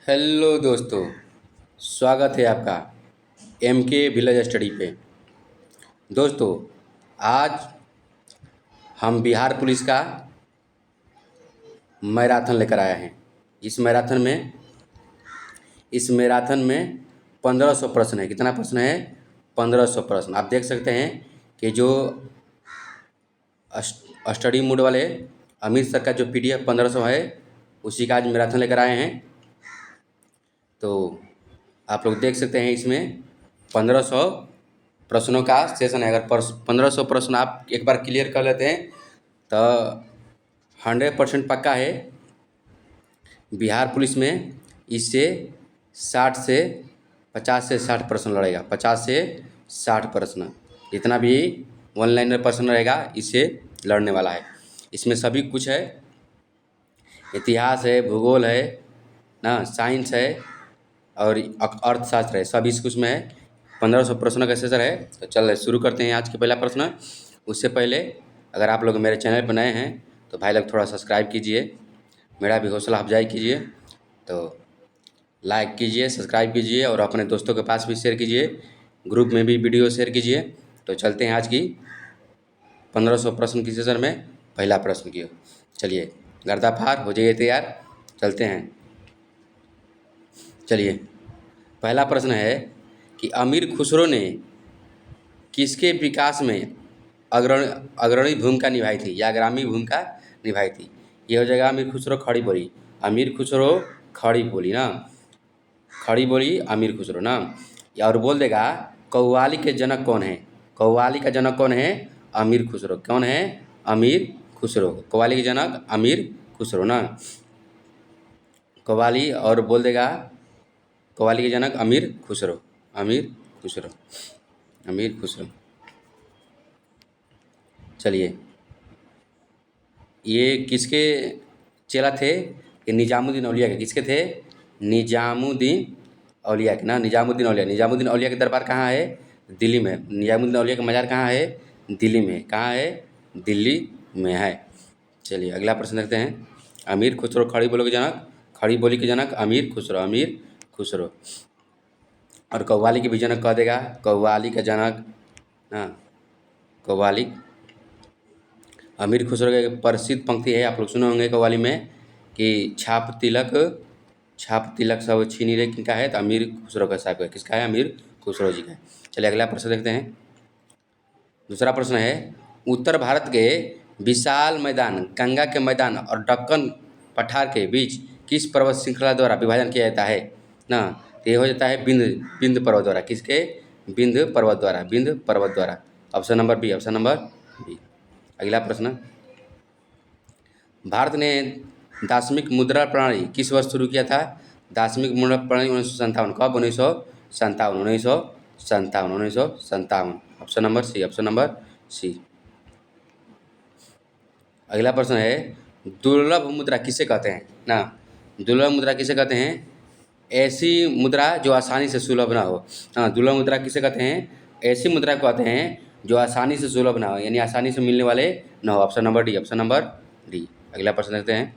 Hello दोस्तों, स्वागत है आपका एम के विलेज स्टडी पे। दोस्तों, आज हम बिहार पुलिस का मैराथन लेकर आए हैं। इस मैराथन में 1500 प्रश्न है। कितना प्रश्न है? 1500 प्रश्न। आप देख सकते हैं कि जो स्टडी मूड वाले अमित सर का जो PDF 1500 है, उसी का आज मैराथन लेकर आए हैं। तो आप लोग देख सकते हैं, इसमें 1500 प्रश्नों का सेशन है। अगर 1500 प्रश्न आप एक बार क्लियर कर लेते हैं तो 100% पक्का है बिहार पुलिस में इससे 50 से 60 प्रश्न लड़ेगा। 50 से 60 प्रश्न, जितना भी वन लाइनर प्रश्न रहेगा इससे लड़ने वाला है। इसमें सभी कुछ है, इतिहास है, भूगोल है ना, साइंस है और अर्थशास्त्र है, सब इस कुछ में है। 1500 प्रश्नों का सेशन है। तो चल शुरू करते हैं आज के पहला प्रश्न। उससे पहले अगर आप लोग मेरे चैनल पर नए हैं तो भाई लोग थोड़ा सब्सक्राइब कीजिए, मेरा भी हौसला अफजाई कीजिए। तो लाइक कीजिए, सब्सक्राइब कीजिए और अपने दोस्तों के पास भी शेयर कीजिए, ग्रुप में भी वीडियो शेयर कीजिए। तो चलते हैं आज की 1500 प्रश्न की सेशन में पहला प्रश्न की। चलिए गर्दाफार हो जाइए तैयार, चलते हैं। चलिए पहला प्रश्न है कि अमीर खुसरो ने किसके विकास में अग्रणी भूमिका निभाई थी या अग्रणी भूमिका निभाई थी? ये हो जाएगा अमीर खुसरो खड़ी बोली। अमीर खुसरो खड़ी बोली ना, खड़ी बोली अमीर खुसरो ना। और बोल देगा कव्वाली के जनक कौन है? कव्वाली का जनक कौन है? अमीर खुसरो। कौन है? अमीर खुसरो। कव्वाली के जनक अमीर खुसरो ना, कव्वाली। और बोल देगा कव्वाली के जनक अमीर खुसरो। अमीर खुसरो, अमीर खुसरो। चलिए ये किसके चेला थे? ये निजामुद्दीन औलिया के। किसके थे? निजामुद्दीन औलिया के ना, निजामुद्दीन औलिया। निजामुद्दीन औलिया के दरबार कहाँ है? दिल्ली में। निजामुद्दीन औलिया का मज़ार कहाँ है? दिल्ली में। कहाँ है? दिल्ली में है। चलिए अगला प्रश्न देखते हैं। अमीर खुसरो खड़ी बोली के जनक, खड़ी बोली के जनक अमीर खुसरो। अमीर खुसरो। और कव्वाली के भी जनक कह देगा, कव्वाली का जनक, हाँ कव्वाली। अमीर खुसरो की प्रसिद्ध पंक्ति है, आप लोग सुने होंगे कव्वाली में कि छाप तिलक सब छीनी रे, किनका है? तो अमीर खुसरो का साहब का। किसका है? अमीर खुसरो जी का है। चलिए अगला प्रश्न देखते हैं। दूसरा प्रश्न है उत्तर भारत के विशाल मैदान गंगा के मैदान और दक्कन पठार के बीच किस पर्वत श्रृंखला द्वारा विभाजन किया जाता है ना? तो ये हो जाता है बिंद पर्वत द्वारा। किसके? बिंद पर्वत द्वारा। बिंद पर्वत द्वारा। Option number B. Option number B. अगला प्रश्न, भारत ने दार्शनिक मुद्रा प्रणाली किस वर्ष शुरू किया था? दार्शनिक मुद्रा प्रणाली 1957। कब? 1957। 1957। 1957। Option number C. Option number C. अगला प्रश्न है दुर्लभ मुद्रा किसे कहते हैं ना? दुर्लभ मुद्रा किसे कहते हैं? ऐसी मुद्रा जो आसानी से सुलभ ना हो। हाँ, दुर्लभ मुद्रा किसे कहते हैं? ऐसी मुद्रा को कहते हैं जो आसानी से सुलभ ना हो, यानी आसानी से मिलने वाले ना हो। Option number D. Option number D. अगला प्रश्न देखते हैं।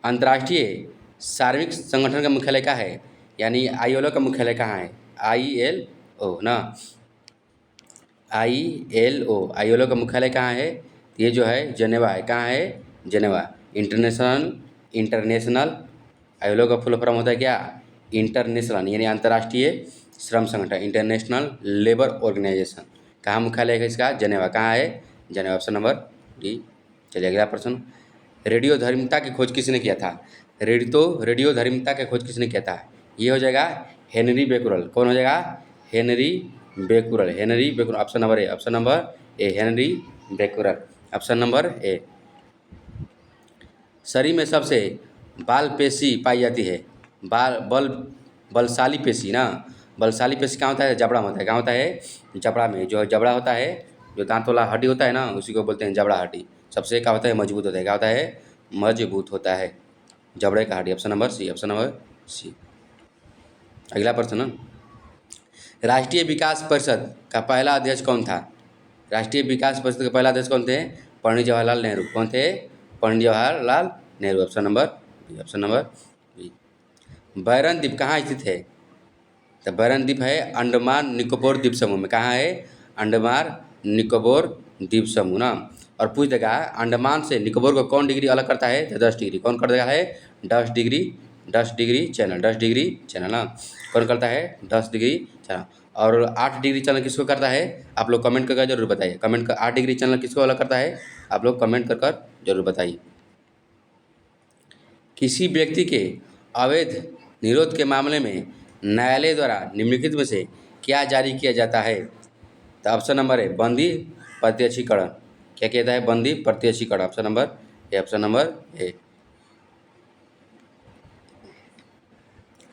अंतर्राष्ट्रीय सार्वजनिक संगठन का मुख्यालय कहाँ है? यानी ILO का मुख्यालय कहाँ है? ILO ना, ILO का मुख्यालय कहाँ है? ये जो है जेनेवा है। कहाँ है? जेनेवा। इंटरनेशनल ILO का फुल फॉर्म होता है क्या? इंटरनेशनल यानी अंतर्राष्ट्रीय श्रम संगठन, इंटरनेशनल लेबर ऑर्गेनाइजेशन। कहाँ मुख्यालय है इसका? जेनेवा। कहाँ है? जेनेवा। Option number D. चलिए अगला प्रश्न, रेडियो धर्मिता की खोज किसने किया था? रेडियो धर्मिता की खोज किसने किया था? ये हो जाएगा हेनरी बेकुरल। कौन हो जाएगा? Henry Becquerel. Henry Becquerel. Option number A. Option number A. Henry Becquerel. Option number ए। शरीर में सबसे बाल पेशी पाई जाती है? बलशाली पेशी ना, बलशाली पेशी कहाँ होता है? जबड़ा में होता है। कहाँ होता है? जबड़ा में। जो जबड़ा होता है, जो दांत वाला हड्डी होता है ना, उसी को बोलते हैं जबड़ा हड्डी। सबसे क्या होता है? मजबूत होता है। क्या होता है? मजबूत होता है। जबड़े का हड्डी। Option number C. Option number C. अगला प्रश्न, राष्ट्रीय विकास परिषद का पहला अध्यक्ष कौन था? राष्ट्रीय विकास परिषद के पहला अध्यक्ष कौन थे? पंडित जवाहरलाल नेहरू। कौन थे? Pandit Jawaharlal Nehru. Option number B. Option number B. Barren द्वीप कहाँ स्थित है? तो बैरन द्वीप है अंडमान निकोबार द्वीप समूह में। कहाँ है? अंडमान निकोबार द्वीप समूह ना। और पूछ देगा अंडमान से निकोबार को कौन डिग्री अलग करता है? तो 10 डिग्री। कौन कर देगा है? 10 degree, 10 degree channel, 10 degree channel ना। कौन करता है? 10 डिग्री चैनल। और 8 डिग्री चैनल किसको करता है? आप लोग कमेंट करके जरूर बताइए। कमेंट कर 8 डिग्री चैनल किसको अलग करता है? आप लोग कमेंट कर जरूर बताइए। किसी व्यक्ति के अवैध निरोध के मामले में न्यायालय द्वारा निम्नलिखित में से क्या जारी किया जाता है? तो ऑप्शन नंबर है बंदी प्रत्यक्षीकरण। क्या कहता है? बंदी प्रत्यक्षीकरण। Option number A. Option number A.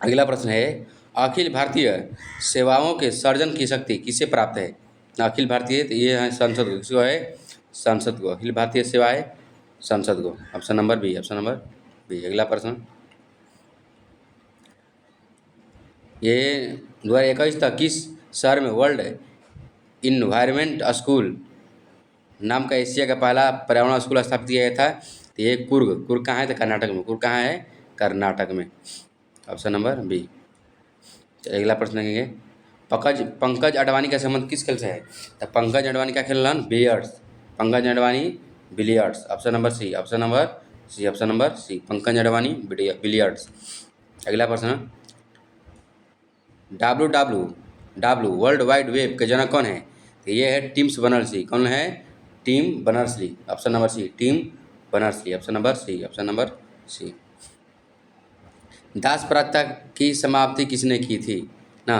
अगला प्रश्न है अखिल भारतीय सेवाओं के सर्जन की शक्ति किसे प्राप्त है? अखिल भारतीय तो ये है संसद को। किसको है? संसद को। अखिल भारतीय सेवाएं संसद को। Option number B. Option number B. अगला प्रश्न ये 2021 तक किस शहर में वर्ल्ड इन्वायरमेंट स्कूल नाम का एशिया का पहला पर्यावरण स्कूल स्थापित किया गया था? तो ये कुर्ग कहाँ है? तो कर्नाटक में। कुर्ग कहाँ है? कर्नाटक में। Option number B. अगला प्रश्न देखेंगे पंकज अडवाणी का संबंध किस खेल से है? तो पंकज अडवाणी का खेल billiards. Pankaj Advani billiards. Option number C. Option number C. Option number C. Pankaj Advani billiards. अगला प्रश्न डब्ल्यू वर्ल्ड वाइड वेब के जनक कौन है? तो ये है टिम्स बर्नर्स-ली। कौन है? Tim Berners-Lee. Option number C. Tim Berners-Lee. Option number C. Option number C. दास प्रथा की समाप्ति किसने की थी ना?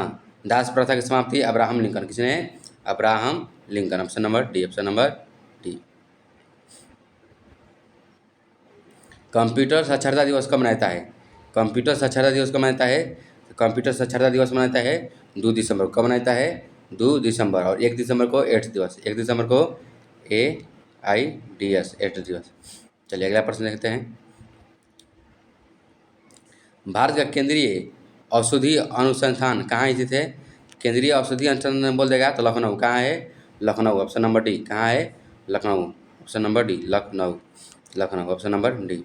दास प्रथा की समाप्ति अब्राहम लिंकन। किसने? Abraham Lincoln. Option number D. Option number D. Computer साक्षरता दिवस कब मनाता है? कंप्यूटर साक्षरता दिवस कब मनाता है? तो कंप्यूटर साक्षरता दिवस मनाता है 2 दिसंबर को। कब मनाता है? 2 दिसंबर। और 1 दिसंबर को एड्स दिवस। 1 दिसंबर को AIDS एड्स दिवस। चलिए अगला प्रश्न देखते हैं भारत का केंद्रीय औषधि अनुसंधान कहाँ स्थित है? केंद्रीय औषधि अनुसंधान बोल देगा तो लखनऊ। कहाँ है? लखनऊ। Option number D. कहाँ है? Lucknow. Option number D. Lucknow. Lucknow. Option number D.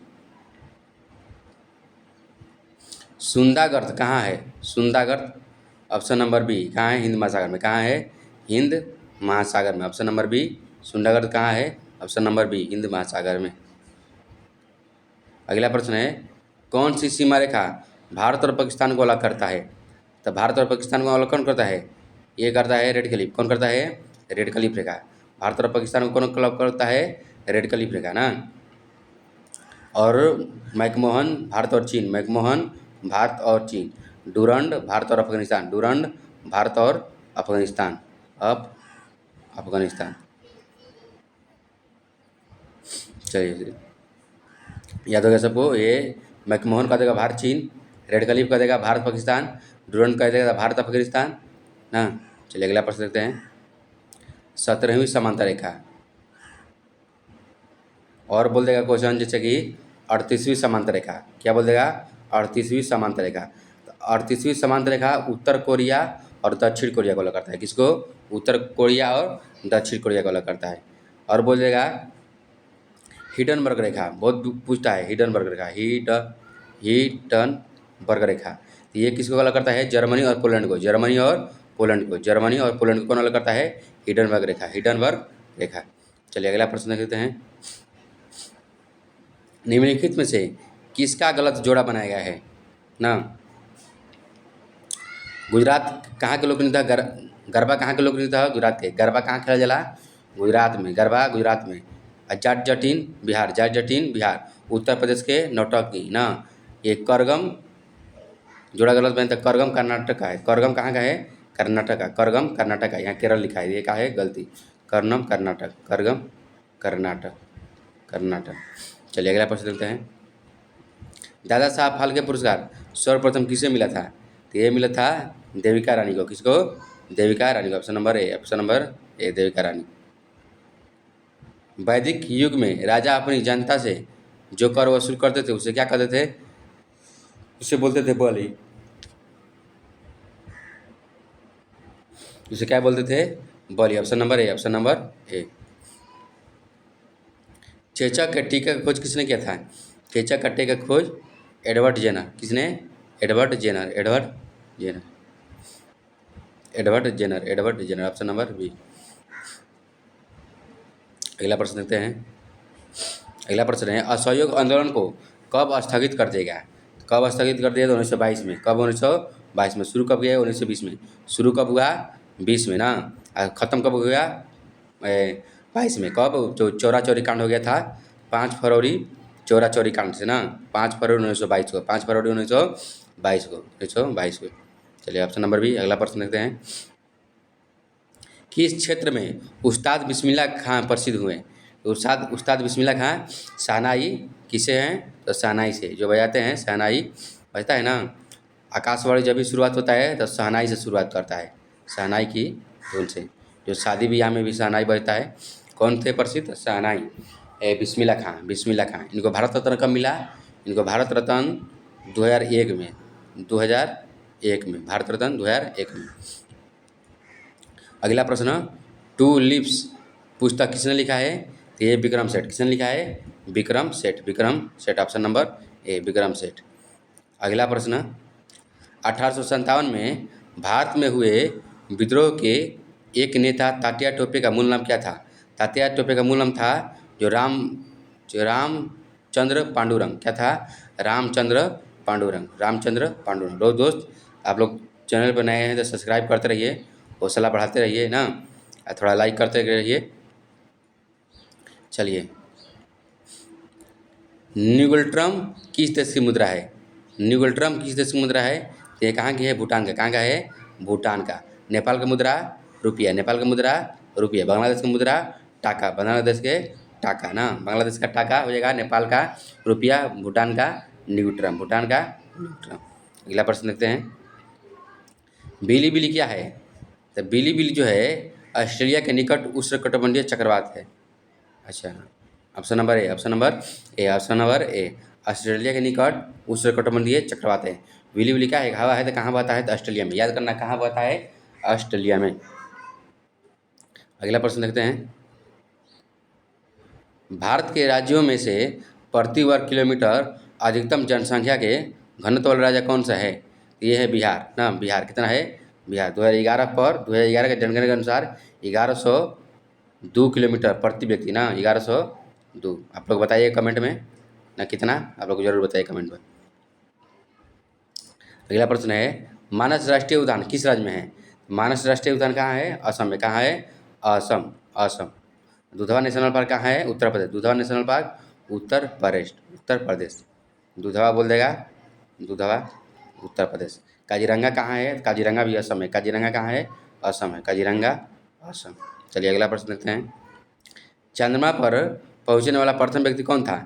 सुंदागर्त कहाँ है? सुंदागर्त ऑप्शन नंबर बी। कहाँ है? हिंद महासागर में। कहाँ है? हिंद महासागर में। Option number B. सुंदागर्त कहाँ है? Option number B. हिंद महासागर में। अगला प्रश्न है कौन सी सीमा रेखा भारत और पाकिस्तान को अलग करता है? तो भारत और पाकिस्तान को अलग कौन करता है? ये करता है रेड क्लिफ। कौन करता है? रेड क्लिफ रेखा। भारत और पाकिस्तान को कौन अलग करता है? रेड क्लिफ रेखा ना। और मैकमोहन भारत और चीन। मैकमोहन भारत और चीन। डूरंड भारत और अफगानिस्तान। डूरंड भारत और अफगानिस्तान। अफगानिस्तान। चलिए याद हो गया सबको। ये मैकमोहन का देगा भारत चीन, रेड क्लिफ का देगा भारत पाकिस्तान, डूरंड का देगा भारत अफगानिस्तान ना। चलिए अगला प्रश्न देखते हैं 17वीं समांतर रेखा। और बोल देगा क्वेश्चन जैसे कि 38वीं समांतर रेखा। क्या बोल देगा? 38वीं समांतर रेखा। तो 38वीं समांतर रेखा उत्तर कोरिया और दक्षिण कोरिया को अलग करता है। किसको? उत्तर कोरिया और दक्षिण कोरिया को अलग करता है। और बोल देगा हिडनबर्ग रेखा। बहुत पूछता है हिडनबर्ग रेखा। हिडनबर्ग रेखा तो ये किसको अलग करता है? जर्मनी और पोलैंड को। जर्मनी और पोलैंड को। जर्मनी और पोलैंड को कौन अलग करता है? हिडनबर्ग रेखा। हिडनबर्ग रेखा। चलिए अगला प्रश्न देखते हैं निम्नलिखित में से किसका गलत जोड़ा बनाया गया है ना? गुजरात कहाँ के लोकनृत्य है? गरबा कहाँ के नृत्य है? गुजरात के। गरबा कहाँ खेला जाला? गुजरात में। गरबा गुजरात में। जाट जटिन बिहार। जाट जटिन बिहार। उत्तर प्रदेश के नौटंकी ना। ये करगम जोड़ा गलत बना। करगम कर्नाटक का है। करगम कहाँ का है? कर्नाटक का। करगम कर्नाटक का। यहाँ केरल लिखा है। ये क्या है? गलती। करनम कर्नाटक। करगम कर्नाटक। कर्नाटक। चलिए अगला प्रश्न देखते हैं दादा साहब फाल्के पुरस्कार सर्वप्रथम किसे मिला था? तो ये मिला था देविका रानी को। किसको? देविका रानी को। Option number A. Option number A Devika Rani. वैदिक युग में राजा अपनी जनता से जो कर वसूल करते थे उसे क्या कहते थे? उसे बोलते थे बलि। उसे क्या बोलते थे? बलि। Option number A. Option number A. चेचक के टीका का खोज किसने किया था? चेचक का टीका का खोज एडवर्ड जेनर। किसने? Edward Jenner, Edward Jenner, Edward Jenner, Edward Jenner. Option number B. अगला प्रश्न देखते हैं। अगला प्रश्न है, असहयोग आंदोलन को कब स्थगित कर दिया गया? कब स्थगित कर दिया? तो 1922 में। कब? 1922 में। शुरू कब किया? 1920 में। शुरू कब हुआ? 20 में ना। ख़त्म कब हुआ? 22 में। कब? जो चौरा चौरी कांड हो गया था 5 फरवरी, चौरा चौरी कांड से ना, 5 फरवरी 1922 को, 5 फरवरी 1922 को, 1922 को। चलिए ऑप्शन नंबर बी। अगला प्रश्न देखते हैं। किस क्षेत्र में उस्ताद बिस्मिल्लाह खां प्रसिद्ध हुए? उस्ताद उस्ताद बिस्मिल्लाह खां शहनाई किससे हैं? तो शहनाई से, जो बजाते हैं शहनाई, बजता है ना। आकाशवाणी जब भी शुरुआत होता है तो शहनाई से शुरुआत करता है, शहनाई की धुन से। जो शादी ब्याह में भी शहनाई बजता है। कौन थे प्रसिद्ध? शहनाई बिस्मिल्लाह खां, बिस्मिल्लाह खां। इनको भारत रत्न कब मिला? इनको भारत रत्न 2001 में, 2001 में, भारत रत्न 2001 में। अगला प्रश्न, टू लिप्स पुस्तक किसने लिखा है? तो ये विक्रम सेठ। किसने लिखा है? विक्रम सेठ, विक्रम सेठ। ऑप्शन नंबर ए, विक्रम सेठ। अगला प्रश्न, 1857 में भारत में हुए विद्रोह के एक नेता तात्या टोपे का मूल नाम क्या था? तात्या टोपे का मूल नाम था जो रामचंद्र पांडुरंग। क्या था? रामचंद्र पांडुरंग, रामचंद्र पांडुरंग। दोस्त आप लोग चैनल पर नए हैं तो सब्सक्राइब करते रहिए, हौसला बढ़ाते रहिए ना, थोड़ा लाइक करते रहिए। चलिए, न्यूगल्ट्रम किस देश की मुद्रा है? न्यूगल्ट्रम किस देश की मुद्रा है? तो ये कहाँ की है? भूटान का। कहाँ का है? भूटान का। नेपाल का मुद्रा रुपया, नेपाल का मुद्रा रुपया। बांग्लादेश का मुद्रा टाका, बांग्लादेश के टाका ना, बांग्लादेश का टाका हो जाएगा, नेपाल का रुपया, भूटान का न्यूट्रम, भूटान का न्यूट्रम। अगला प्रश्न देखते हैं। बिलीबिली क्या है? तो बिलीबिली जो है ऑस्ट्रेलिया के निकट उष्णकटिबंधीय चक्रवात है। अच्छा, option number A, option number A, option number A, Australia के निकट उष्णकटिबंधीय चक्रवात है। बिलीबिली क्या है? हवा है तो कहाँ बहता है? तो ऑस्ट्रेलिया में। याद करना, कहाँ बहता है? ऑस्ट्रेलिया में। अगला प्रश्न देखते हैं। भारत के राज्यों में से प्रति वर्ग किलोमीटर अधिकतम जनसंख्या के घनत्व वाला राज्य कौन सा है? ये है बिहार ना। बिहार कितना है? बिहार 2011 के जनगणना के अनुसार 1102 किलोमीटर प्रति व्यक्ति ना, 1102। आप लोग बताइए कमेंट में ना कितना, आप लोग जरूर बताइए कमेंट में। अगला प्रश्न है, मानस राष्ट्रीय उद्यान किस राज्य में है? मानस राष्ट्रीय उद्यान कहाँ है? असम में। कहाँ है? असम, असम। दुधवा नेशनल पार्क कहाँ है? उत्तर प्रदेश। Dudhwa national park Uttar Pradesh, Uttar Pradesh. दुधवा बोल देगा, दुधवा उत्तर प्रदेश। काजीरंगा कहाँ है? काजीरंगा भी असम है। काजीरंगा कहाँ है? असम है, काजीरंगा असम। चलिए अगला प्रश्न देखते हैं। चंद्रमा पर पहुंचने वाला प्रथम व्यक्ति कौन था?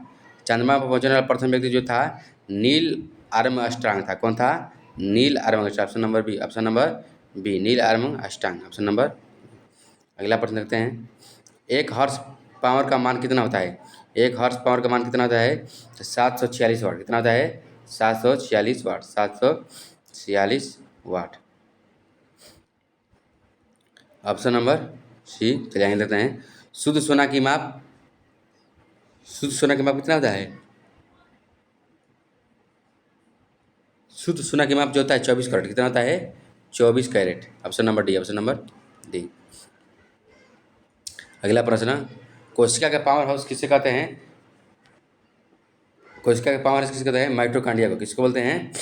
चंद्रमा पर पहुंचने वाला प्रथम व्यक्ति जो था नील आर्मस्ट्रांग था। कौन था? Neil Armstrong. Option number B, option number B, Neil Armstrong. Option number. अगला प्रश्न देखते हैं। एक हॉर्स पावर का मान कितना होता है? एक हॉर्स पावर का मान कितना होता है? 746 वाट। कितना होता है? 746 वाट, 746 वाट। ऑप्शन नंबर सी। चलिए आगे देखते हैं। शुद्ध सोना की माप, शुद्ध सोना की माप कितना होता है? शुद्ध सोना की माप जो होता है 24 कैरेट। कितना होता है? 24 carat. Option number D, option number D. अगला प्रश्न, कोशिका का पावर हाउस किसे कहते हैं? कोशिका का पावर हाउस किसे कहते हैं? माइटोकॉन्ड्रिया को। किसको बोलते हैं?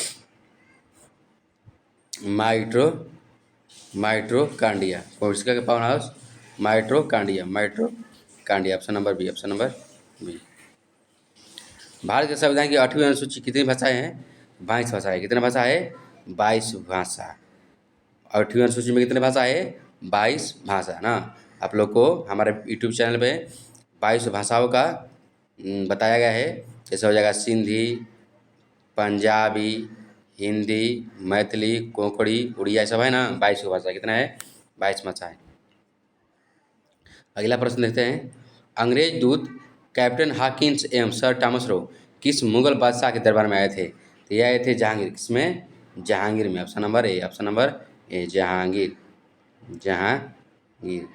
माइटोकॉन्ड्रिया। कोशिका का power house mitochondria, mitochondria. Option number B, option number B. Bharat के संविधान की 8वीं अनुसूची कितनी भाषाएं हैं? 22 भाषाएं। कितने भाषा है? 22 भाषा। 8वीं अनुसूची में कितने भाषा है? 22 भाषा ना। आप लोग को हमारे यूट्यूब चैनल पे 22 भाषाओं का बताया गया है। जैसे हो जाएगा सिंधी, पंजाबी, हिंदी, मैथिली, कोंकणी, उड़िया, सब है ना। 22 भाषा। कितना है? 22 भाषा है। अगला प्रश्न देखते हैं। अंग्रेज दूत कैप्टन हॉकिंस एवं सर थॉमस रो किस मुगल बादशाह के दरबार में आए थे? तो ये आए थे जहांगीर। किसमें? जहांगीर में। Option number A, option number ए, जहांगीर, जहांगीर।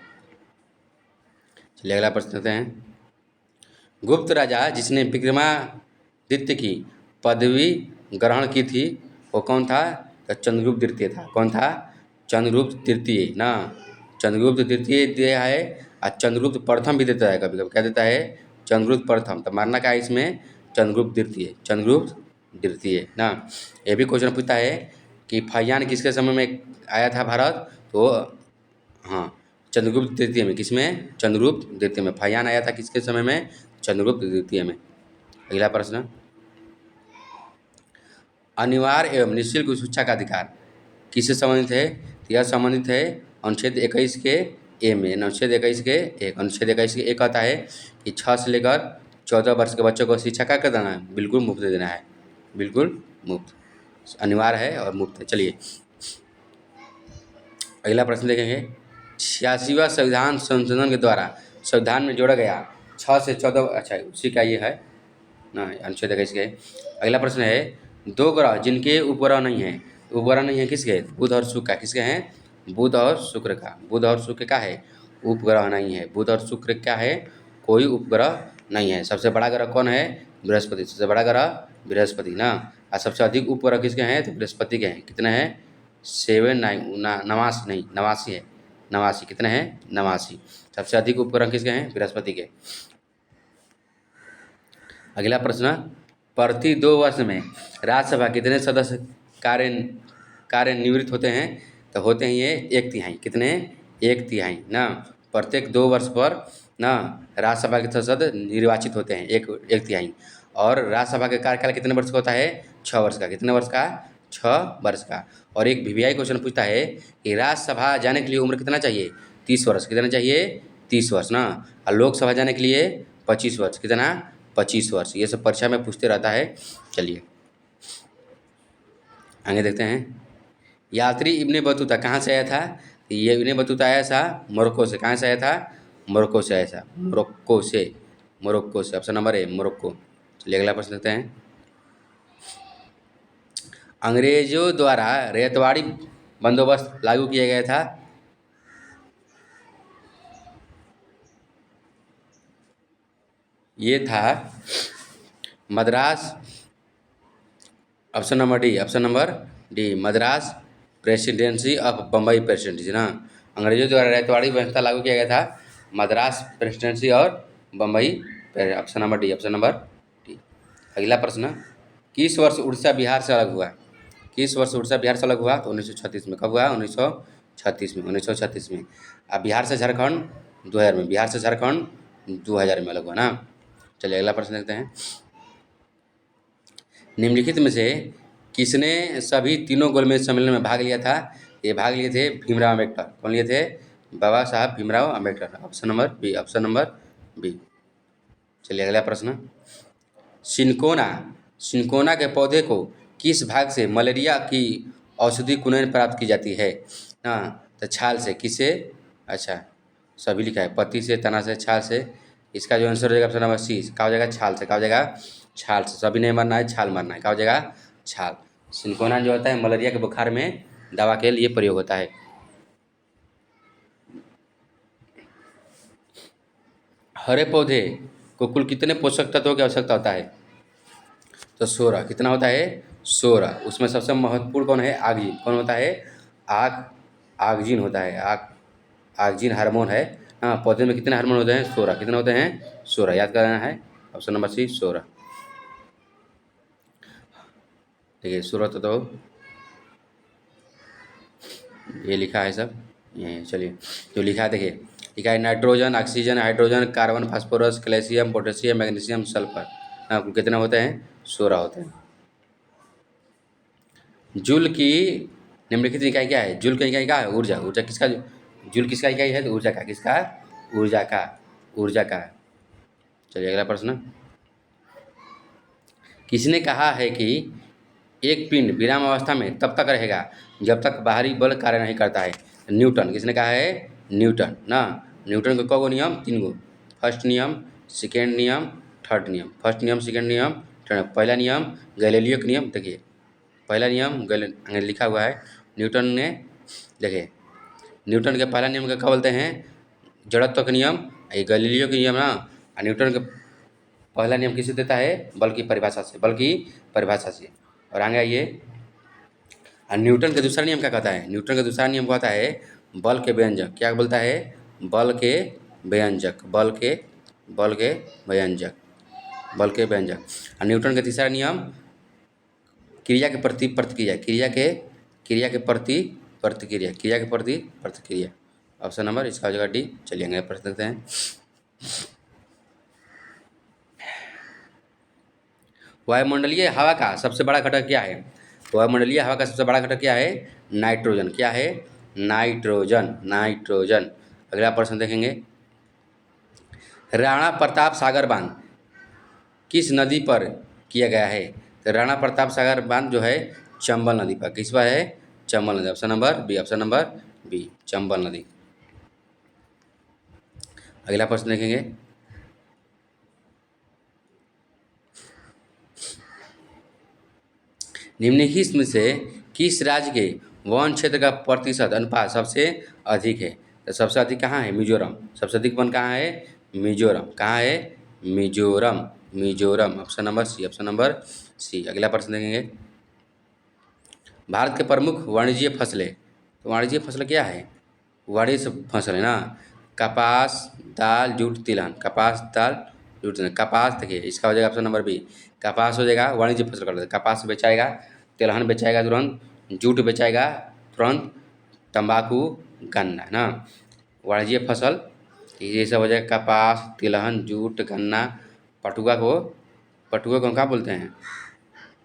चलिए अगला प्रश्न देखते हैं। गुप्त राजा जिसने विक्रमादित्य की पदवी ग्रहण की थी वो कौन था? तो चंद्रगुप्त द्वितीय था। कौन था? चंद्रगुप्त तृतीय ना। चंद्रगुप्त द्वितीय दिया है और चंद्रगुप्त प्रथम भी देता है कभी कभी। क्या देता है? चंद्रगुप्त प्रथम। तो मानना क्या है इसमें? चंद्रगुप्त द्वितीय, चंद्रगुप्त द्वितीय ना। ये भी क्वेश्चन पूछता है कि फाहियान किसके समय में आया था भारत? तो हाँ, चंद्रगुप्त द्वितीय में। किसमें? चंद्रगुप्त द्वितीय में। फाहियान आया था किसके समय में? चंद्रगुप्त द्वितीय में। अगला प्रश्न, अनिवार्य एवं निःशुल्क शिक्षा का अधिकार किससे संबंधित है? तो यह संबंधित है अनुच्छेद 21 के ए में। अनुच्छेद 21 के एक, अनुच्छेद 21 के एक कहता है कि 6 से लेकर 14 वर्ष के बच्चों को शिक्षा क्या कर देना है? बिल्कुल मुफ्त दे देना है। बिल्कुल मुफ्त, अनिवार्य है और मुफ्त है। चलिए अगला प्रश्न देखेंगे। 86वां संविधान संशोधन के द्वारा संविधान में जोड़ा गया 6 से 14, अच्छा उसी का ये है ना, अनुच्छेद 21 के। अगला प्रश्न है, दो ग्रह जिनके उपग्रह नहीं है, उपग्रह नहीं है किसके? बुध और शुक्र का। किसके हैं? बुध और शुक्र का। बुध और शुक्र का है? उपग्रह नहीं है। बुध और शुक्र क्या है? कोई उपग्रह नहीं है। सबसे बड़ा ग्रह कौन है? बृहस्पति। सबसे बड़ा ग्रह बृहस्पति ना। और सबसे अधिक उपग्रह किसके हैं? तो बृहस्पति के हैं। कितने हैं? 89 नहीं, 89 है। 89 कितने हैं? 89। सबसे अधिक उपग्रह किसके हैं? बृहस्पति के। अगला प्रश्न, प्रति 2 वर्ष में राज्यसभा कितने सदस्य कार्य निवृत्त होते हैं? तो होते हैं ये 1/3। कितने? 1/3 ना। प्रत्येक 2 वर्ष पर ना राज्यसभा के सदस्य निर्वाचित होते हैं, 1/3। और राज्यसभा का कार्यकाल कितने वर्ष का होता है? 6 वर्ष का। कितने वर्ष का? 6 वर्ष का। और एक वीवीआई क्वेश्चन पूछता है कि राज्यसभा जाने के लिए उम्र कितना चाहिए? 30 वर्ष। कितना चाहिए? 30 वर्ष ना। और लोकसभा जाने के लिए 25 वर्ष। कितना? 25 वर्ष। ये सब परीक्षा में पूछते रहता है। चलिए आगे देखते हैं। यात्री इब्ने बतूता कहाँ से आया था? ये इब्ने बतूता आया था मोरक्को से। कहाँ से आया था? मोरक्को से आया था। मोरक्को से, मोरक्को से। ऑप्शन नंबर ए, मोरक्को। चलिए अगला प्रश्न देखते हैं। अंग्रेजों द्वारा रैयतवाड़ी बंदोबस्त लागू किया गया था। ये था Madras, option number D, option number D, Madras presidency of Bombay presidency ना। अंग्रेजों द्वारा रैयतवाड़ी व्यवस्था लागू किया गया था मद्रास प्रेसिडेंसी और Bombay. Option number D, option number D. अगला प्रश्न, किस वर्ष उड़ीसा बिहार से अलग हुआ? किस वर्ष उड़ीसा बिहार से अलग हुआ? तो 1936 में। कब हुआ? 1936 में। 1936 में। अब बिहार से झारखंड 2000 में। बिहार से झारखंड 2000 में अलग हुआ ना। चलिए अगला प्रश्न देखते हैं। निम्नलिखित में से किसने सभी तीनों गोलमेज सम्मेलन में भाग लिया था? ये भाग लिए थे भीमराव अम्बेडकर। कौन लिए थे? Baba Saheb Bhimrao Ambedkar. Option number B, option number B. चलिए अगला प्रश्न, सिनकोना, सिनकोना के पौधे को किस भाग से मलेरिया की औषधि कुनैन प्राप्त की जाती है? हाँ, तो छाल से। किससे? अच्छा सभी लिखा है, पत्ती से, तना से, छाल से। इसका जो आंसर हो जाएगा ऑप्शन नंबर सी, क्या हो जाएगा? छाल से। क्या हो जाएगा? छाल से। सभी नहीं मरना है, छाल मरना है। क्या हो जाएगा? छाल। सिनकोना जो होता है मलेरिया के बुखार में दवा के लिए प्रयोग होता है। हरे पौधे को कुल कितने पोषक तत्वों की आवश्यकता होता है? तो 16। कितना होता है? 16। उसमें सबसे महत्वपूर्ण कौन है? आक्सीजन। कौन होता है? आक्सीजन होता है। आक्सीजन हार्मोन है। हाँ, पौधे में कितने हार्मोन होते हैं? 16। कितने होते हैं? 16। याद करना है। Option number C, 16। देखिए 16 तो ये लिखा है सब ये। चलिए जो लिखा है देखिए, लिखा है nitrogen, oxygen, hydrogen, carbon, phosphorus, calcium, potassium, magnesium, sulphur. हाँ, कितने होते हैं? 16 होते हैं। जूल की निम्नलिखित इकाई क्या है? जूल की इकाई क्या है? ऊर्जा। ऊर्जा किसका? जूल किसका इकाई है? तो ऊर्जा का। किसका? ऊर्जा का। ऊर्जा का। चलिए अगला प्रश्न, किसने कहा है कि एक पिंड विराम अवस्था में तब तक रहेगा जब तक बाहरी बल कार्य नहीं करता है? न्यूटन। किसने कहा है? न्यूटन ना। न्यूटन के कौ नियम? 3 गो। फर्स्ट नियम, सेकेंड नियम, थर्ड नियम। फर्स्ट नियम, सेकेंड नियम, थर्ड। पहला नियम गैलीलियो का नियम। देखिए पहला नियम लिखा हुआ है न्यूटन ने। देखिए न्यूटन के पहला नियम का क्या बोलते हैं? जड़त्व का नियम। ये गैलीलियो का नियम ना। न्यूटन के पहला नियम किससे देता है? बल की परिभाषा से, बल की परिभाषा से। और आगे आइए, न्यूटन का दूसरा नियम क्या कहता है? न्यूटन का दूसरा नियम कहता है बल के व्यंजक। क्या बोलता है? बल के व्यंजक, बल के व्यंजक, बल के व्यंजक। और न्यूटन का तीसरा नियम क्रिया के प्रति प्रतिक्रिया, क्रिया के प्रति प्रतिक्रिया, क्रिया के प्रति प्रतिक्रिया। ऑप्शन नंबर इसका हो जाएगा डी। चलिए अगले प्रश्न देखते हैं। वायुमंडलीय हवा का सबसे बड़ा घटक क्या है? वायुमंडलीय हवा का सबसे बड़ा घटक क्या है? नाइट्रोजन। क्या है? Nitrogen, nitrogen. अगला प्रश्न देखेंगे, राणा प्रताप सागर बांध किस नदी पर किया गया है? तो राणा प्रताप सागर बांध जो है चंबल नदी पर, किस पर है? चंबल नदी। Option number B, option number B, Chambal नदी। अगला प्रश्न देखेंगे, निम्नलिखित में से किस राज्य के वन क्षेत्र का प्रतिशत अनुपात सबसे अधिक है? तो सबसे अधिक कहाँ है? मिजोरम। सबसे अधिक वन कहाँ है? मिजोरम। कहाँ है? Mizoram, Mizoram. Option number C, option number C. अगला प्रश्न देखेंगे, भारत के प्रमुख वाणिज्यिक फसलें। तो वाणिज्यिक फसल क्या है? वाणिज्य फसल है ना, कपास, दाल, जूट, तिलहन। कपास, दाल, जूट, तिलहन। कपास देखिए इसका हो जाएगा ऑप्शन नंबर बी, कपास हो जाएगा। वाणिज्य फसल कर देते, कपास बेचाएगा, तिलहन बेचाएगा तुरंत, जूट बेचाएगा तुरंत, तंबाकू, गन्ना है ना। वाणिज्य फसल ये सब हो जाएगा, कपास, तिलहन, जूट, गन्ना। पटुआ को हम क्या बोलते हैं?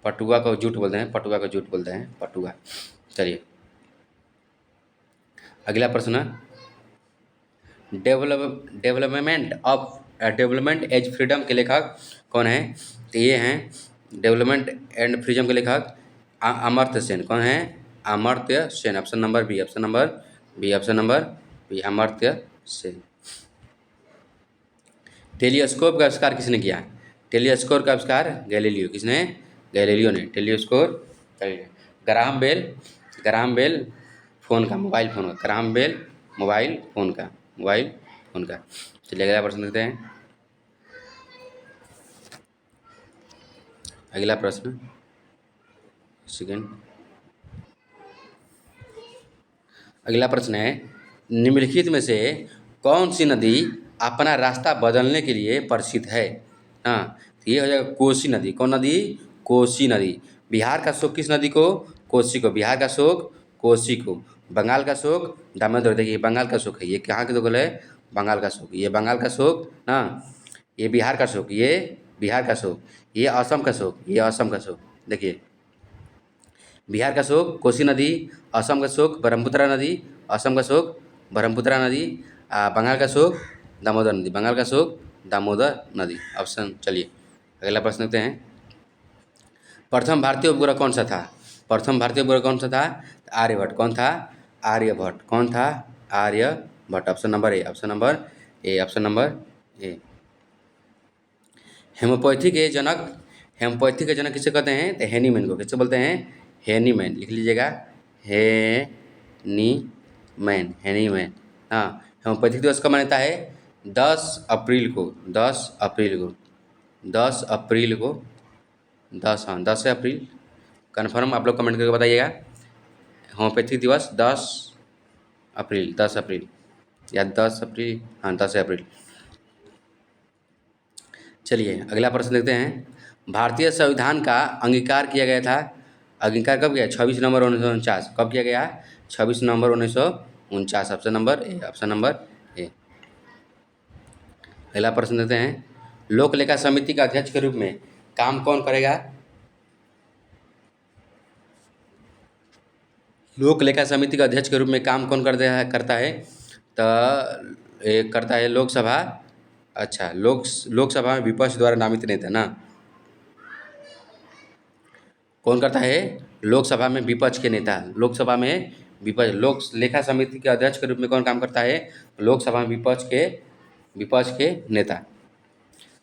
पटुआ को जूट बोलते हैं, पटुआ को जूट बोलते हैं, पटुआ। चलिए अगला प्रश्न, डेवलपमेंट एज फ्रीडम के लेखक कौन है? तो ये हैं डेवलपमेंट एंड फ्रीडम के लेखक अमर्त्य सेन। कौन है? Amartya Sen. Option number B, option number B, option number B, Amartya Sen. Telescope का आविष्कार किसने किया? टेलीस्कोप का आविष्कार गैलीलियो। किसने? गैलीलियो ने telescope. Graham Bell, Graham Bell phone का, मोबाइल फ़ोन का, ग्राहम बेल मोबाइल फ़ोन का, मोबाइल फ़ोन का। चलिए अगला प्रश्न देखते हैं। अगला प्रश्न सेकेंड, अगला प्रश्न है, निम्नलिखित में से कौन सी नदी अपना रास्ता बदलने के लिए प्रसिद्ध है? हाँ, तो ये हो जाएगा कोसी नदी। कौन नदी? कोसी नदी। बिहार का शोक किस नदी को? कोसी को। बिहार का शोक कोसी को। बंगाल का शोक दामोदर। देखिए बंगाल का शोक है, ये कहाँ के दखल है? बंगाल का शोक। ये बंगाल का शोक ना, ये बिहार का शोक, ये बिहार का शोक, ये असम का शोक, ये असम का शोक। देखिए बिहार का शोक कोसी नदी, असम का शोक ब्रह्मपुत्रा नदी, असम का शोक ब्रह्मपुत्रा नदी, बंगाल का शोक दामोदर नदी, बंगाल का शोक दामोदर नदी। ऑप्शन। चलिए अगला प्रश्न देखते हैं, प्रथम भारतीय उपग्रह कौन सा था? प्रथम भारतीय उपग्रह कौन सा था? आर्यभट्ट। कौन था? आर्यभट्ट। कौन था? Aryabhatta. Option number A, option number A, option number A. Homeopathy के जनक, हेमोपैथी के जनक किसे कहते हैं? तो हेनीमैन को। किसे बोलते हैं? हेनीमैन। लिख लीजिएगा, हेनीमैन, हेनीमैन। हाँ, हेमोपैथी दिवस कब मनाता है? 10 अप्रैल को, 10 अप्रैल को, 10 अप्रैल को, 10, हाँ 10 अप्रैल। कन्फर्म आप लोग कमेंट करके बताइएगा। होम्योपैथी दिवस 10 अप्रैल, 10 अप्रैल या 10 अप्रैल, हाँ 10 अप्रैल। चलिए अगला प्रश्न देखते हैं, भारतीय संविधान का अंगीकार किया गया था, अंगीकार कब किया? 26 नवंबर 1949। कब किया गया? 26 नवंबर 1949। Option number A, option number A. अगला प्रश्न देते हैं, लोक लेखा समिति का अध्यक्ष के रूप में काम कौन करेगा? लोक लेखा समिति का अध्यक्ष के रूप में काम कौन करता है? तो एक करता है लोकसभा, अच्छा लोकसभा में विपक्ष द्वारा नामित नेता ना, कौन करता है? लोकसभा में विपक्ष के नेता, लोकसभा में विपक्ष, लोक लेखा समिति के अध्यक्ष के रूप में कौन काम करता है? लोकसभा में विपक्ष के नेता।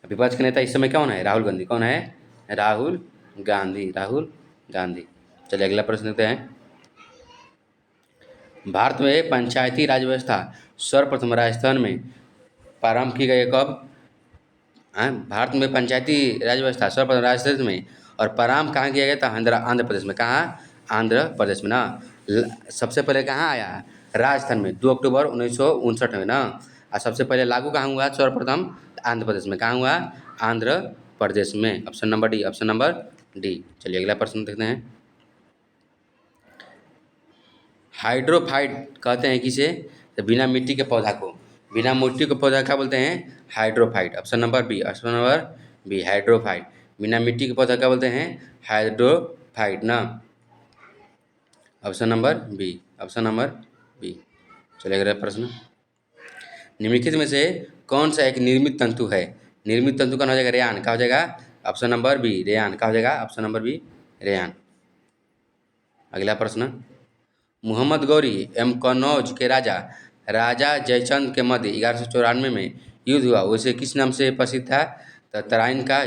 विपक्ष के नेता इस समय कौन है? राहुल गांधी। कौन है? राहुल गांधी, राहुल गांधी। चलिए अगला प्रश्न देखते हैं, भारत में पंचायती राज व्यवस्था सर्वप्रथम राजस्थान में प्रारंभ की गई कब? हाँ, भारत में पंचायती राज व्यवस्था सर्वप्रथम राजस्थान में, और प्रारंभ कहाँ किया गया था? आंध्र आंध्र प्रदेश में। कहाँ? आंध्र प्रदेश में ना। सबसे पहले कहाँ आया? राजस्थान में 2 अक्टूबर 1959 में ना। और सबसे पहले लागू कहाँ हुआ सर्वप्रथम? आंध्र प्रदेश में। कहाँ हुआ? आंध्र प्रदेश में। Option number D, option number D. चलिए अगला प्रश्न देखते हैं। हाइड्रोफाइट कहते हैं किसे? तो बिना मिट्टी के पौधा को, बिना मिट्टी के पौधा क्या बोलते हैं? Hydrophyte. Option number B, option number B, hydrophyte. बिना मिट्टी के पौधा क्या बोलते हैं? हाइड्रोफाइट ना। Option number B, option number B. चलिए अगला प्रश्न। निम्नलिखित में से कौन सा एक निर्मित तंतु है? निर्मित तंतु कौन हो जाएगा? रेयान। क्या हो जाएगा? Option number B, rayon. क्या हो जाएगा? Option number B, rayon. अगला प्रश्न। मोहम्मद गौरी एवं कन्नौज के राजा राजा जयचंद के मध्य 1194 में युद्ध हुआ, उसे किस नाम से प्रसिद्ध था? तो तराइन का,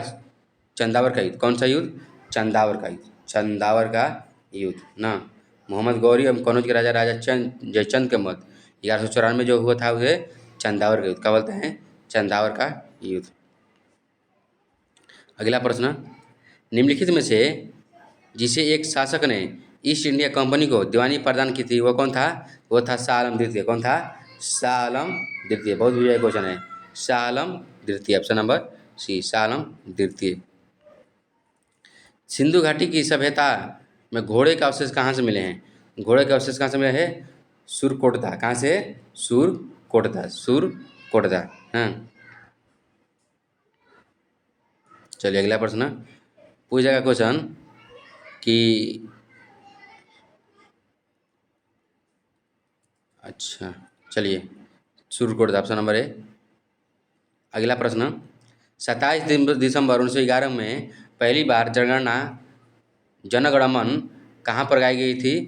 चंदावर का युद्ध। कौन सा युद्ध? चंदावर का युद्ध, चंदावर का युद्ध ना। मोहम्मद गौरी एवं कन्नौज के राजा राजा जयचंद के मध्य 1194 में जो हुआ था उसे चंदावर का युद्ध क्या बोलते हैं? चंदावर का युद्ध। अगला प्रश्न। निम्नलिखित में से जिसे एक शासक ने ईस्ट इंडिया कंपनी को दीवानी प्रदान की थी वो कौन था? वो था शाह आलम द्वितीय। कौन था? शाह आलम द्वितीय। बहुत बढ़िया क्वेश्चन है। शाह आलम द्वितीय। ऑप्शन नंबर सी, शाह आलम द्वितीय। सिंधु घाटी की सभ्यता में घोड़े का अवशेष कहाँ से मिले हैं? घोड़े का अवशेष कहाँ से मिले हैं? सुरकोटदा। कहाँ से? सुरकोटदा, सुरकोटदा। हाँ। चलिए अगला प्रश्न। पूछ जाएगा क्वेश्चन कि अच्छा, चलिए सुरकोटदा ऑप्शन नंबर ए। अगला प्रश्न। 27 दिसंबर 1911 में पहली बार जनगणमन कहाँ पर गाई गई थी?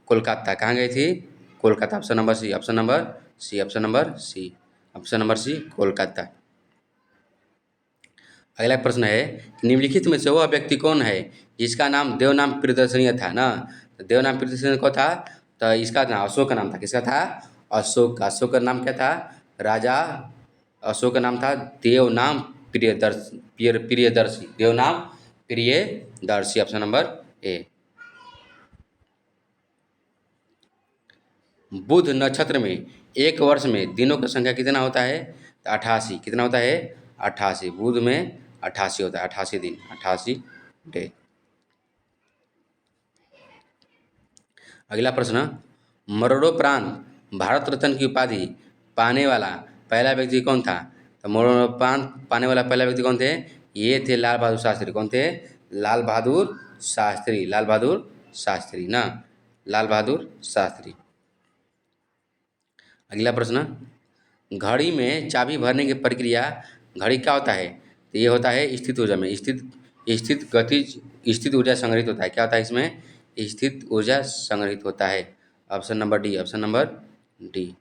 कोलकाता। कहाँ गई थी? Kolkata. Option number C, option number C, option number C, option number C, Kolkata. अगला प्रश्न है कि निम्नलिखित में से वह व्यक्ति कौन है जिसका नाम देवनाम प्रियदर्शनीय था ना। तो देवनाम प्रियदर्शनीय कौन था? तो इसका नाम अशोक का नाम था। किसका था? अशोक का। अशोक का नाम क्या था? राजा अशोक का नाम था Devanam Priyadarshi, Devanam Priyadarshi. Option number A. बुध नक्षत्र में एक वर्ष में दिनों की संख्या कितना होता है? तो 88। कितना होता है? 88। बुध में 88 होता है, 88 दिन, 88 डे। अगला प्रश्न। मरणोपरांत भारत रत्न की उपाधि पाने वाला पहला व्यक्ति कौन था? तो मरणोपरांत पाने वाला पहला व्यक्ति कौन थे? ये थे लाल बहादुर शास्त्री। कौन थे? लाल बहादुर शास्त्री, लाल बहादुर शास्त्री ना, लाल बहादुर शास्त्री। अगला प्रश्न। घड़ी में चाबी भरने की प्रक्रिया, घड़ी क्या होता है? तो ये होता है स्थित ऊर्जा में, स्थित गतिज स्थित ऊर्जा संग्रहित होता है। क्या होता है इसमें? स्थित ऊर्जा संग्रहित होता है। Option number D, option number D.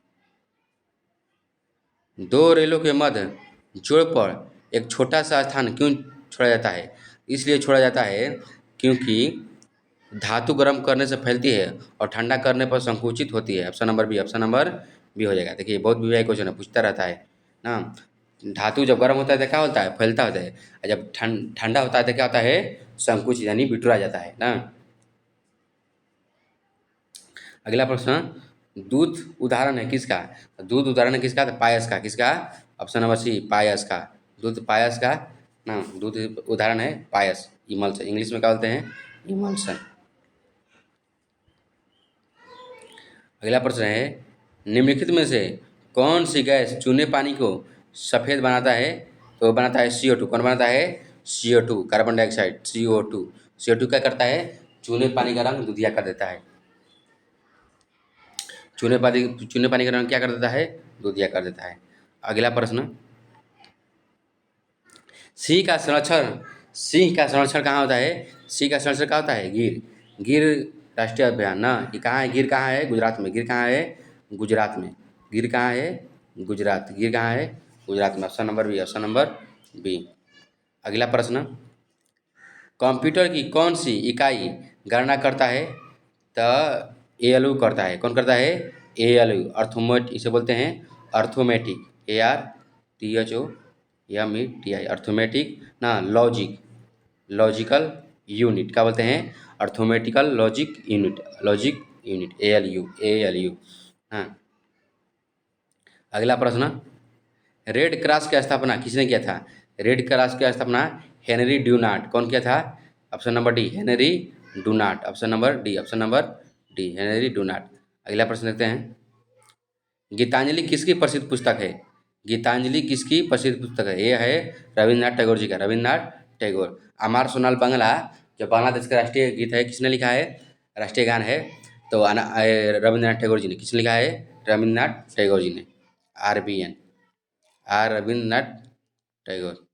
दो रेलों के मध्य जोड़ पर एक छोटा सा स्थान क्यों छोड़ा जाता है? इसलिए छोड़ा जाता है क्योंकि धातु गर्म करने से फैलती है और ठंडा करने पर संकुचित होती है। Option number B, option number B हो जाएगा। देखिए बहुत भी क्वेश्चन है, पूछता रहता है ना। धातु जब गर्म होता है तो क्या होता है? फैलता होता है। और जब ठंडा होता है तो क्या होता है? संकुचित यानी बिटुरा जाता है ना। अगला प्रश्न। दूध उदाहरण है किसका? दूध उदाहरण है किसका? तो पायस का। किसका? ऑप्शन नंबर सी, पायस का। दूध पायस का ना। दूध उदाहरण है पायस, इमल्सन। इंग्लिश में क्या बोलते हैं? इमल्सन। अगला प्रश्न है निम्नलिखित में से कौन सी गैस चूने पानी को सफ़ेद बनाता है? तो बनाता है CO2। कौन बनाता है? CO2, carbon dioxide, CO2। CO2 क्या करता है? चूने पानी का रंग दुधिया कर देता है। चूने पानी का रंग क्या कर देता है? दुधिया कर देता है। अगला प्रश्न। सिंह का संरक्षण, सिंह का संरक्षण कहाँ होता है? सिंह का संरक्षण कहाँ होता है? गिर, गिर राष्ट्रीय अभयारण्य ना। ये कहाँ है? गिर कहाँ है? गुजरात में। गिर कहाँ है? गुजरात में। गिर कहाँ है? गुजरात। गिर कहाँ है? गुजरात में। Option number B, option number B. अगला प्रश्न। कंप्यूटर की कौन सी इकाई गणना करता है? तो ALU करता है। कौन करता है? ALU, अर्थोमेट इसे बोलते हैं, अर्थोमेटिक, ARTHO METI, अर्थमेटिक ना लॉजिक, लॉजिकल यूनिट क्या बोलते हैं, arithmetical logic unit, logic unit ALU। हाँ, अगला प्रश्न, रेड क्रॉस की स्थापना किसने किया था? रेड क्रॉस की स्थापना हेनरी ड्यूनार्ट, कौन किया था? Option number D Henry Dunant, option number D Henry Dunant. अगला प्रश्न देखते हैं, गीतांजलि किसकी प्रसिद्ध पुस्तक है? गीतांजलि किसकी प्रसिद्ध पुस्तक है? ये है रविन्द्रनाथ टैगोर जी का, रविन्द्रनाथ टैगोर। अमर सोनाल बांग्ला जो बांग्लादेश का राष्ट्रीय गीत है किसने लिखा है, राष्ट्रीय गान है? तो रविन्द्रनाथ टैगोर जी ने। किसने लिखा है? रविन्द्रनाथ टैगोर जी ने, RBN, आर रविन्द्रनाथ टैगोर।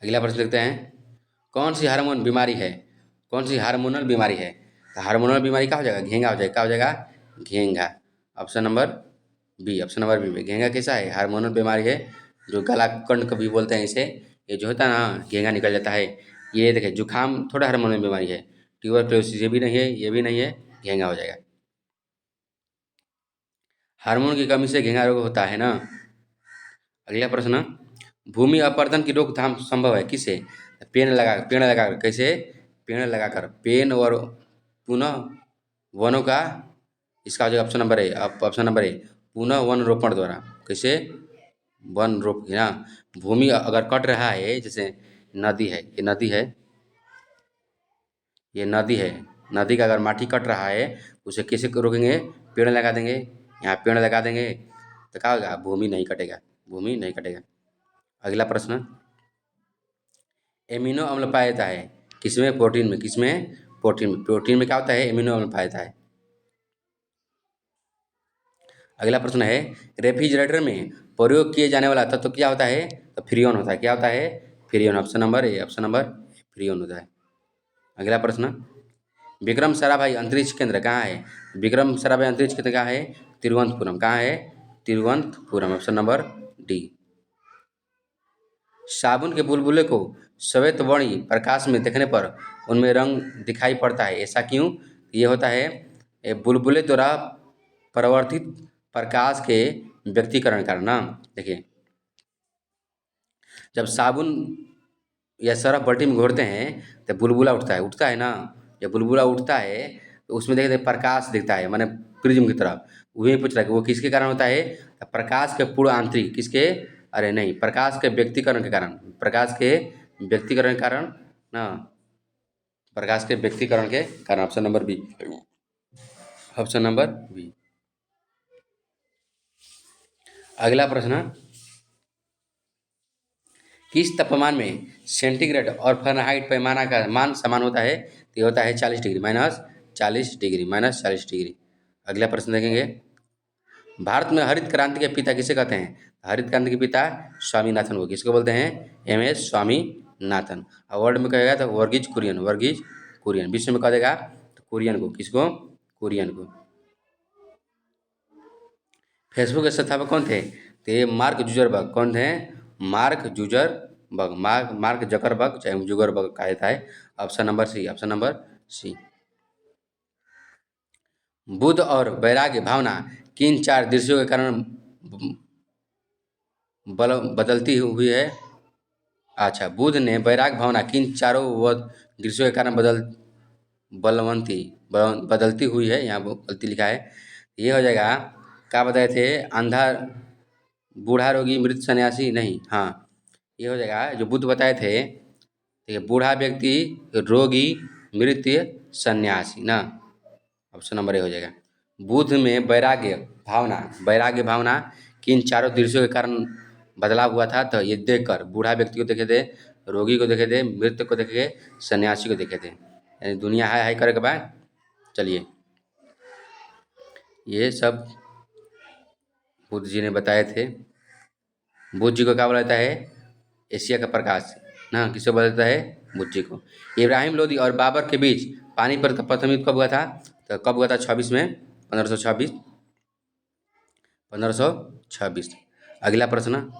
अगला प्रश्न देखते हैं, कौन सी हार्मोन बीमारी है, कौन सी हार्मोनल बीमारी है? तो हार्मोनल बीमारी क्या हो जाएगा? घेंगा हो जाएगा, क्या हो जाएगा? घेंगा, option number B, option number B में। घेंगा कैसा है? हार्मोनल बीमारी है, जो गला कंठ कभी बोलते हैं इसे, ये जो होता है ना घेंगा निकल जाता है। ये देखिए जुकाम थोड़ा हार्मोनल बीमारी है, ट्यूबरक्लोसिस ये भी नहीं है, ये भी नहीं है, घेंगा हो जाएगा। हार्मोन की कमी से घेंगा रोग होता है ना। अगला प्रश्न, भूमि अपरदन की रोकथाम संभव है किसे? पेड़ लगाकर, कैसे? पेड़ लगाकर, पेड़ और पुनः वनों का, इसका हो जाएगा option number A, option number ए, पुनः वन रोपण द्वारा। कैसे? वन रोप ना, भूमि अगर कट रहा है, जैसे नदी है, ये नदी है, ये नदी है, नदी का अगर माटी कट रहा है उसे कैसे रोकेंगे? पेड़ लगा देंगे, यहाँ पेड़ लगा देंगे तो क्या होगा? भूमि नहीं कटेगा, भूमि नहीं कटेगा। अगला प्रश्न, एमिनो अम्ल पाया जाता है किसमें? प्रोटीन में। किसमें? प्रोटीन में। प्रोटीन में क्या होता है? एमिनो अम्ल पाया जाता है। अगला प्रश्न है, रेफ्रिजरेटर में प्रयोग किए जाने वाला तत्व क्या होता है? तो फ्रीऑन होता है। क्या होता है? Freon, option number A, option number freon होता है। अगला प्रश्न, विक्रम साराभाई अंतरिक्ष केंद्र कहाँ है? विक्रम साराभाई अंतरिक्ष केंद्र कहाँ है? तिरुवनंतपुरम। कहाँ है? Thiruvananthapuram, option number D. साबुन के बुलबुले को श्वेत वर्णी प्रकाश में देखने पर उनमें रंग दिखाई पड़ता है, ऐसा क्यों? ये होता है बुलबुले द्वारा परावर्तित प्रकाश के व्यक्तीकरण कारण ना। देखिए, जब साबुन या सरफ बाल्टी में घोरते हैं तो बुलबुला उठता है ना। जब बुलबुला उठता है तो उसमें देखते प्रकाश दिखता है, माने प्रिज्म की तरह। वही पूछ रहा है कि वो किसके कारण होता है? तो प्रकाश के पूर्ण आंतरिक, किसके? अरे नहीं, प्रकाश के व्यक्तीकरण के कारण, प्रकाश के व्यक्तीकरण के कारण ना, प्रकाश के व्यक्तीकरण के कारण, option number B, option number B. अगला प्रश्न, किस तापमान में सेंटीग्रेड और फ़ारेनहाइट पैमाना का मान समान होता है? तो ये होता है 40 डिग्री, -40 डिग्री, -40 डिग्री। अगला प्रश्न देखेंगे, भारत में हरित क्रांति के पिता किसे कहते हैं? हरित क्रांति के पिता स्वामीनाथन को किसको बोलते हैं? MS स्वामीनाथन। और वर्ल्ड में कहेगा तो वर्गीज कुरियन, वर्गीज कुरियन। विश्व में कह देगा तो कुरियन को, किसको? कुरियन को। फेसबुक के संस्थापक कौन थे? तो ये मार्क जुजरबर्ग। कौन थे? मार्क जुजरबर्ग, मार्क जकरबर्ग चाहे जुगरबर्ग कहा जाता है। Option number C, option number C. Buddha और वैराग्य भावना किन 4 दृश्यों के कारण बदलती हुई है? अच्छा, बुद्ध ने वैराग्य भावना किन चारों दृश्यों के कारण बदलती हुई है, यहाँ गलती लिखा है, ये हो जाएगा। क्या बताए थे? अंधा, बूढ़ा, रोगी, मृत, सन्यासी, नहीं, हाँ, ये हो जाएगा जो बुद्ध बताए थे। ठीक है, बूढ़ा व्यक्ति, रोगी, मृत, सन्यासी ना, ऑप्शन नंबर ए हो जाएगा। बुद्ध में वैराग्य भावना किन चारों दृश्यों के कारण बदलाव हुआ था? तो ये देखकर, बूढ़ा व्यक्ति को देखे थे, रोगी को देखे थे, मृत को देखे, सन्यासी को देखे थे। यानी दुनिया हाय हाय करे के बाद, चलिए ये सब बुद्ध जी ने बताए थे। बुद्ध जी को क्या बोला जाता है? एशिया का प्रकाश ना, किसे बोला जाता है? बुद्ध जी को। इब्राहिम लोदी और बाबर के बीच पानीपत का प्रथम युद्ध कब हुआ था? तो कब हुआ था? 26 में, 1526, 1526। अगला प्रश्न,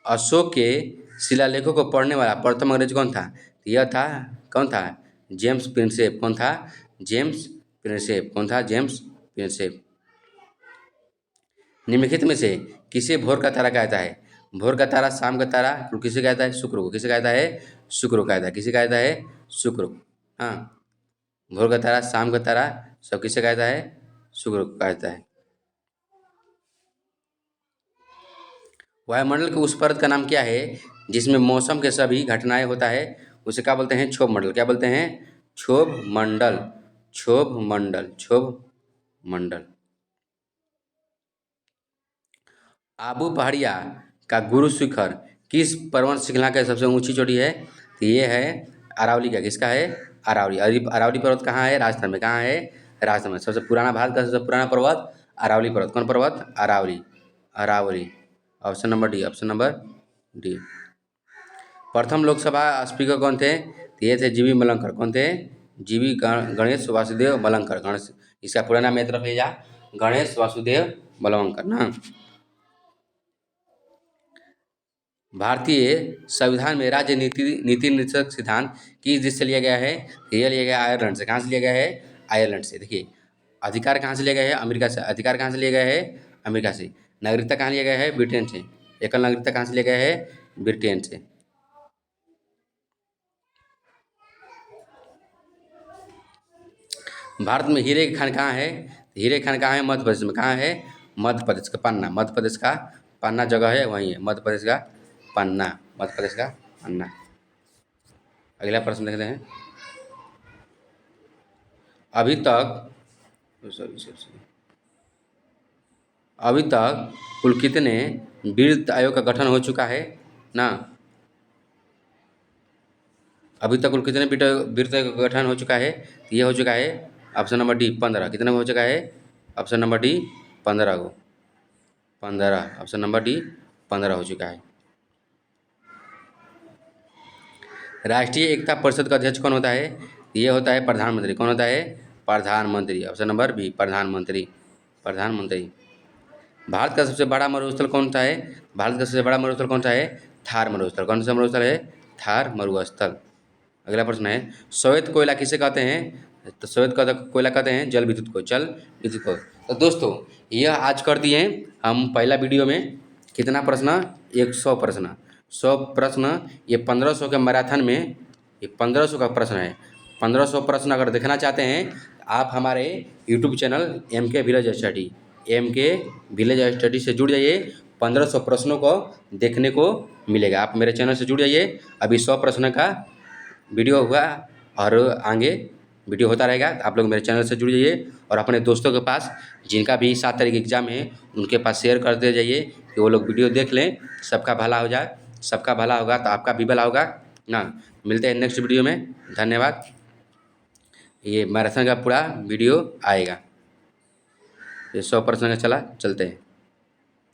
अशोक के शिलालेखों को पढ़ने वाला प्रथम अंग्रेज कौन था? यह था, कौन था? James Prinsep. कौन था? James Prinsep. कौन था? James Prinsep. निम्नलिखित में से किसे भोर का तारा कहा जाता है? भोर का तारा, शाम का तारा किसे कहता है? शुक्र को। किसे कहता है? शुक्र को कहता है। किसे कहता है? शुक्र को। हाँ, भोर का तारा, शाम का तारा सब किसे कहता है? शुक्र को कहता है। वायुमंडल के उस परत का नाम क्या है जिसमें मौसम के सभी घटनाएं होता है? उसे क्या बोलते हैं? क्षोभ मंडल। क्या बोलते हैं? क्षोभ मंडल। क्षोभ मंडल। क्षोभ मंडल। आबू पहाड़िया का गुरु शिखर किस पर्वत श्रृंखला का सबसे ऊंची चोटी है? तो ये है अरावली का। किसका है? अरावली। अरावली पर्वत कहाँ है? राजस्थान में। कहाँ है? राजस्थान में। सबसे पुराना, भारत का सबसे पुराना पर्वत अरावली पर्वत। कौन पर्वत? Aravalli. Aravalli. Option number D. Option number D. प्रथम लोकसभा स्पीकर कौन थे? तो ये थे जीवी मलंकर। कौन थे? जीवी गणेश वासुदेव मलंकर। गणेश, इसका पूरा नाम एक तरफ है, या गणेश वासुदेव मलंकर ना। भारतीय संविधान में राज्य नीति निर्देशक सिद्धांत किस देश से लिया गया है? ये लिया गया आयरलैंड से। कहाँ से लिया गया है? आयरलैंड से। देखिए, अधिकार कहाँ से लिया गया है? अमेरिका से। अधिकार कहाँ से लिया गया है? अमेरिका से। नागरिकता कहाँ लिया गया है? ब्रिटेन से। एकल नागरिकता कहाँ से लिया गया है? ब्रिटेन से। भारत में हीरे की खान कहाँ है? हीरे की खान कहाँ है? मध्य प्रदेश में। कहाँ है? मध्य प्रदेश का पन्ना। मध्य प्रदेश का पन्ना जगह है, वहीं है मध्य प्रदेश का पन्ना। मध्य प्रदेश का पन्ना। अगला प्रश्न देखते हैं। अभी तक अभी तक कुल कितने वित्त आयोग का गठन हो चुका है ना? अभी तक कुल कितने वित्त आयोग का गठन हो चुका है? ये हो चुका है ऑप्शन नंबर डी 15। कितने में हो चुका है? ऑप्शन नंबर डी 15 को। 15। ऑप्शन नंबर डी 15 हो चुका है। राष्ट्रीय एकता परिषद का अध्यक्ष कौन होता है? ये होता है प्रधानमंत्री। कौन होता है? प्रधानमंत्री। ऑप्शन नंबर बी प्रधानमंत्री। प्रधानमंत्री। भारत का सबसे बड़ा मरुस्थल कौन सा है? भारत का सबसे बड़ा मरुस्थल कौन सा है? थार मरुस्थल। कौन सा मरुस्थल है? थार मरुस्थल। अगला प्रश्न है, श्वेत कोयला किसे कहते हैं? तो श्वेत कोयला कहते हैं जल विद्युत को। जल विद्युत को। तो दोस्तों, यह आज कर दिए हम पहला वीडियो में कितना प्रश्न? 100 प्रश्न। 100 प्रश्न। ये 1500 के मैराथन में ये 1500 का प्रश्न है। 1500 प्रश्न अगर देखना चाहते हैं आप हमारे YouTube channel MK village study, MK village study से जुड़ जाइए। 1500 प्रश्नों को देखने को मिलेगा। आप मेरे चैनल से जुड़ जाइए। अभी 100 प्रश्न का वीडियो हुआ और आगे वीडियो होता रहेगा। आप लोग मेरे चैनल से जुड़ जाइए और अपने दोस्तों के पास जिनका भी 7 तारीख एग्ज़ाम है उनके पास शेयर करते जाइए कि वो लोग वीडियो देख लें। सबका भला हो जाए। सबका भला होगा तो आपका भी भला होगा ना। मिलते हैं नेक्स्ट वीडियो में। धन्यवाद। ये मैराथन का पूरा वीडियो आएगा। ये 100 प्रश्न का चलते हैं।